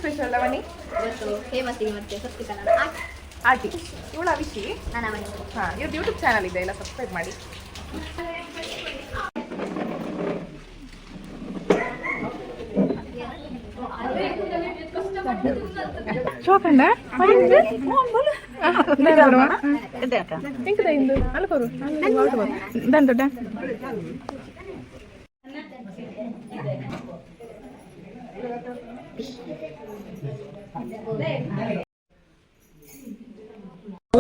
Special ಅವನಿ ಇವತ್ತು famous ಮತ್ತೆ subscribe RT ಇವಳು ಅವಿಶಿ ನಾನು ಹಾಂ ಇವ್ರದ್ದು ಯೂಟ್ಯೂಬ್ ಚಾನಲ್ ಇದೆ, ಎಲ್ಲ ಸಬ್ಸ್ಕ್ರೈಬ್ ಮಾಡಿ. ಶೋಕಂಡ ಇಂದು ಅಲ್ಕೋರು ದಂಡ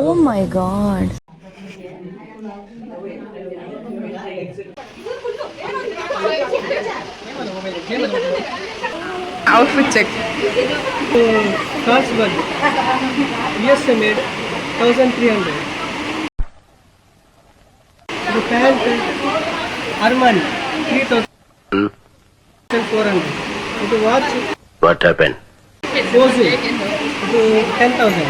Oh my God. Outfit check. Carlsberg. US made 1300. The pant Armani 3400. The watch. What happened? Bose 10,000.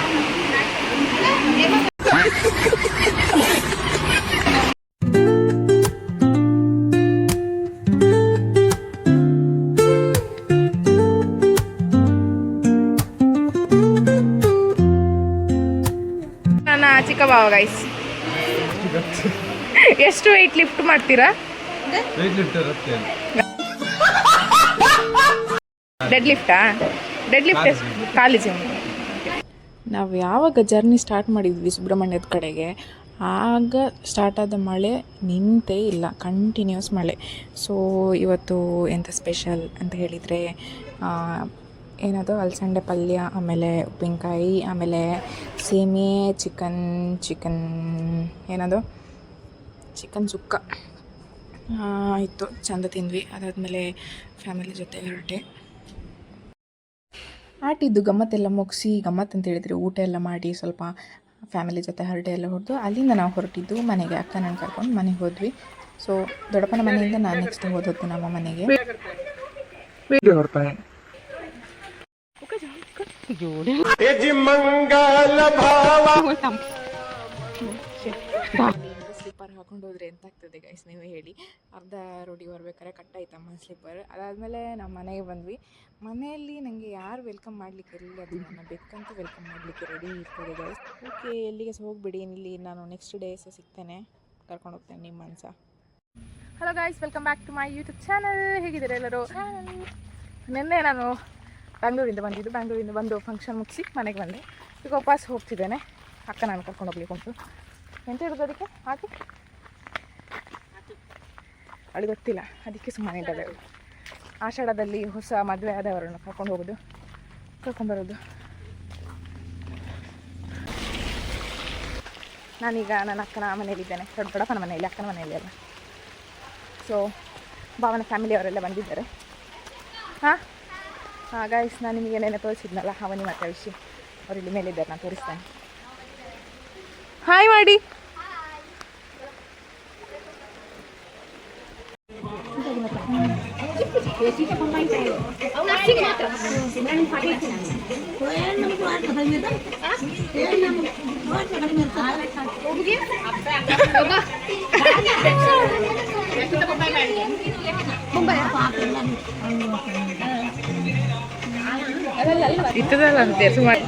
ನನ್ನ ಚಿಕ್ಕ ಬಾವ ಗೈಸ್. ಎಷ್ಟು ವೆಯ್ಟ್ ಲಿಫ್ಟ್ ಮಾಡ್ತೀರಾ? ಡೆಡ್ ಲಿಫ್ಟಾ? Deadlift college. ನಾವು ಯಾವಾಗ ಜರ್ನಿ ಸ್ಟಾರ್ಟ್ ಮಾಡಿದ್ವಿ ಸುಬ್ರಹ್ಮಣ್ಯದ ಕಡೆಗೆ, ಆಗ ಸ್ಟಾರ್ಟ್ ಆದ ಮಳೆ ನಿಂತೇ ಇಲ್ಲ, ಕಂಟಿನ್ಯೂಸ್ ಮಳೆ. ಸೊ ಇವತ್ತು ಎಂಥ ಸ್ಪೆಷಲ್ ಅಂತ ಹೇಳಿದರೆ ಏನದು ಅಲಸಂಡೆ ಪಲ್ಯ, ಆಮೇಲೆ ಉಪ್ಪಿನಕಾಯಿ, ಆಮೇಲೆ ಸೇಮಿಯೆ, ಚಿಕನ್ ಏನದು ಚಿಕನ್ ಸುಕ್ಕ ಇತ್ತು, ಚಂದ ತಿಂದ್ವಿ. ಅದಾದಮೇಲೆ ಫ್ಯಾಮಿಲಿ ಜೊತೆ ಹೊರಟೆ. ಆಟಿದ್ದು ಗಮ್ಮತ್ತೆಲ್ಲ ಮುಗಿಸಿ, ಗಮ್ಮತ್ತು ಅಂತ ಹೇಳಿದರೆ ಊಟ ಎಲ್ಲ ಮಾಡಿ ಸ್ವಲ್ಪ ಫ್ಯಾಮಿಲಿ ಜೊತೆ ಹೊರಟೆ ಎಲ್ಲ ಹೊಡೆದು ಅಲ್ಲಿಂದ ನಾವು ಹೊರಟಿದ್ದು ಮನೆಗೆ. ಅಕ್ಕ ನಾನು ಕರ್ಕೊಂಡು ಮನೆಗೆ ಹೋದ್ವಿ. ಸೊ ದೊಡ್ಡಪ್ಪನ ಮನೆಯಿಂದ ನಾನು ನೆಕ್ಸ್ಟ್ ಹೋದದ್ದು ನಮ್ಮ ಮನೆಗೆ. ಸ್ಲಿಪ್ಪರ್ ಹಾಕೊಂಡು ಹೋದ್ರೆ ಎಂತಾಗ್ತದೆ ಗೈಸ್ ನೀವೇ ಹೇಳಿ. ಅರ್ಧ ರೋಡಿಗೆ ಬರ್ಬೇಕಾದ್ರೆ ಕಟ್ಟಾಯ್ತಮ್ಮ ಸ್ಲಿಪ್ಪರ್. ಅದಾದಮೇಲೆ ನಾವು ಮನೆಗೆ ಬಂದ್ವಿ. ಮನೆಯಲ್ಲಿ ನನಗೆ ಯಾರು ವೆಲ್ಕಮ್ ಮಾಡಲಿಕ್ಕೆ ಇರಲಿಲ್ಲ, ಅದು ನನ್ನ ಬೆಕ್ಕಂತೂ ವೆಲ್ಕಮ್ ಮಾಡಲಿಕ್ಕೆ ರೆಡಿ ಇರ್ತದೆ ಗೈಸ್. ಓಕೆ, ಎಲ್ಲಿಗೆ ಹೋಗ್ಬಿಡಿ, ಇಲ್ಲಿ ನಾನು ನೆಕ್ಸ್ಟ್ ಡೇ ಸಿಗ್ತೇನೆ, ಕರ್ಕೊಂಡು ಹೋಗ್ತೇನೆ ನಿಮ್ಮ ಮನ್ಸ. Hello guys, welcome back to my YouTube channel. ಹೇಗಿದ್ದೀರಾ ಎಲ್ಲರೂ? ನಿನ್ನೆ ನಾನು ಬ್ಯಾಂಗ್ಳೂರಿಂದ ಬಂದಿದ್ದು. ಬ್ಯಾಂಗ್ಳೂರಿಂದ ಬಂದು ಫಂಕ್ಷನ್ ಮುಗಿಸಿ ಮನೆಗೆ ಬಂದೆ. ಈಗ ವಾಪಸ್ ಹೋಗ್ತಿದ್ದೇನೆ. ಅಕ್ಕ ನಾನು ಕರ್ಕೊಂಡು ಹೋಗ್ಲಿಕ್ಕೆ ಉಂಟು. ಎಂತ ಇರೋದು ಅದಕ್ಕೆ ಹಾಕಿ ಅವಳಿಗೆ ಗೊತ್ತಿಲ್ಲ, ಅದಕ್ಕೆ ಸುಮ್ಮನೆ ಇದ್ದಾಳೆ ಅವಳು. ಆಷಾಢದಲ್ಲಿ ಹೊಸ ಮದುವೆ ಆದವರನ್ನು ಕರ್ಕೊಂಡು ಹೋಗೋದು, ಕರ್ಕೊಂಡ್ಬರೋದು. ನಾನೀಗ ನನ್ನ ಅಕ್ಕನ ಮನೆಯಲ್ಲಿದ್ದೇನೆ, ದೊಡ್ಡಪ್ಪನ ಮನೆಯಲ್ಲಿ, ಅಕ್ಕನ ಮನೆಯಲ್ಲಿ ಅಲ್ಲ. ಸೊ ಭಾವನ ಫ್ಯಾಮಿಲಿಯವರೆಲ್ಲ ಬಂದಿದ್ದಾರೆ. ಹಾಂ ಗೈಸ್, ನಾನು ನಿಮಗೆ ನೆನೆ ತೋರಿಸಿದ್ನಲ್ಲ ಅವನಿ ಮತ್ತು ವಿಷಯ, ಅವ್ರು ಇಲ್ಲಿ ಮೇಲಿದ್ದಾರೆ, ನಾನು ತೋರಿಸ್ತೇನೆ. ಹಾಯ್ ಮಾಡಿ. ಇತ್ತದಲ್ಲ ಸುಮಾರು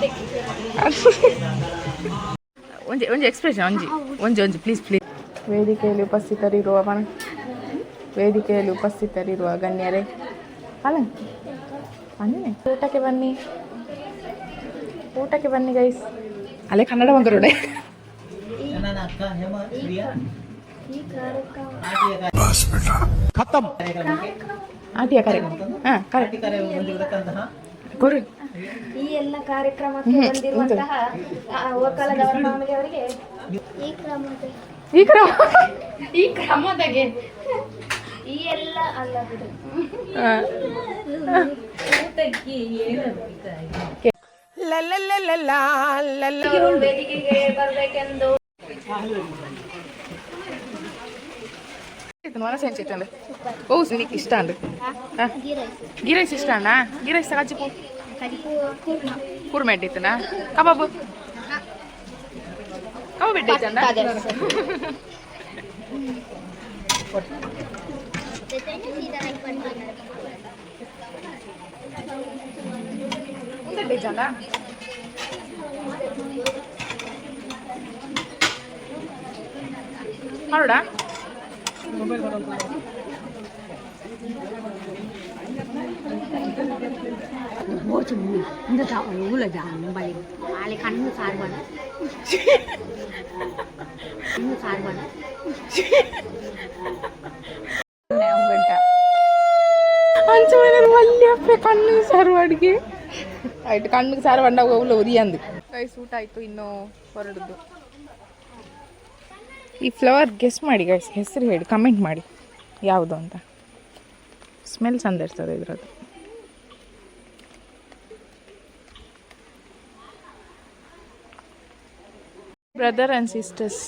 ಒಂಜಿ ಎಕ್ಸ್ಪ್ರೆಷನ್ ಒಂಜಿ ಪ್ಲೀಸ್. ವೇದಿಕೆಯಲ್ಲಿ ಉಪಸ್ಥಿತರಿರುವ ಗಣ್ಯರೇ, ಅಲ್ಲ ಅನ್ನೆ ಊಟಕ್ಕೆ ಬನ್ನಿ ಗೈಸ್. ಅಲ್ಲೇ ಕನ್ನಡ ಮಗರುಡೆ ಆಟಿಯ ಕಾರ್ಯಕ್ರಮ. ಈ ಎಲ್ಲ ಕಾರ್ಯಕ್ರಮಕ್ಕೆ ಬಂದಿರುವಂತಹ ಒಕ್ಕಲದವರ ಮಾಮೂಲಿಯವರಿಗೆ ಈ ಕ್ರಮದಾಗೆ ಈ ಎಲ್ಲ ಅಲ್ಲ ಬಿಡು. ವೇದಿಕೆಗೆ ಬರಬೇಕೆಂದು ಮನಸ್ಸೆಂಚಿತ್ತಂದ್ರೆ ಓ ನಿನಗೆ ಇಷ್ಟ ಅಂದ್ರೆ ಗೀ ರೈಸ್ ಇಷ್ಟ ಅಣ್ಣ. ಗೀ ರೈಸ್ ತಗೋ ಕೂರ್ಮೆಟ್ ಇತ್ತನಾ ಕಬಾಬು ಕಬಾಬ್ ಇಟ್ಟೈತಂದ ಮುಂದೆ ಬೇಜಾನ ಮಾಡೋಣ இந்த ஊல ஜாம்பளி நாளை கண்ணு சார்பான கண்ணு சார்பான ಅಂಚಮನೆ ಮಲ್ಯಪ್ಪೆ ಕಣ್ಣಿಗೆ ಸಾರು ಅಡುಗೆ ಆಯ್ತು ಕಣ್ಣಿಗೆ ಸಾರು ಬಂದಾಗ ಹೋಗ್ಲ ಉರಿಯಂದು ಗೈಸ್ ಊಟ ಆಯಿತು ಇನ್ನೂ ಹೊರಡುದು ಈ ಫ್ಲವರ್ ಗೆಸ್ ಮಾಡಿ ಗೈಸ್ ಹೆಸರು ಹೇಳಿ ಕಮೆಂಟ್ ಮಾಡಿ ಯಾವುದು ಅಂತ ಸ್ಮೆಲ್ ಚಂದ ಇರ್ತದೆ ಇದ್ರದ್ದು ಬ್ರದರ್ ಆ್ಯಂಡ್ ಸಿಸ್ಟರ್ಸ್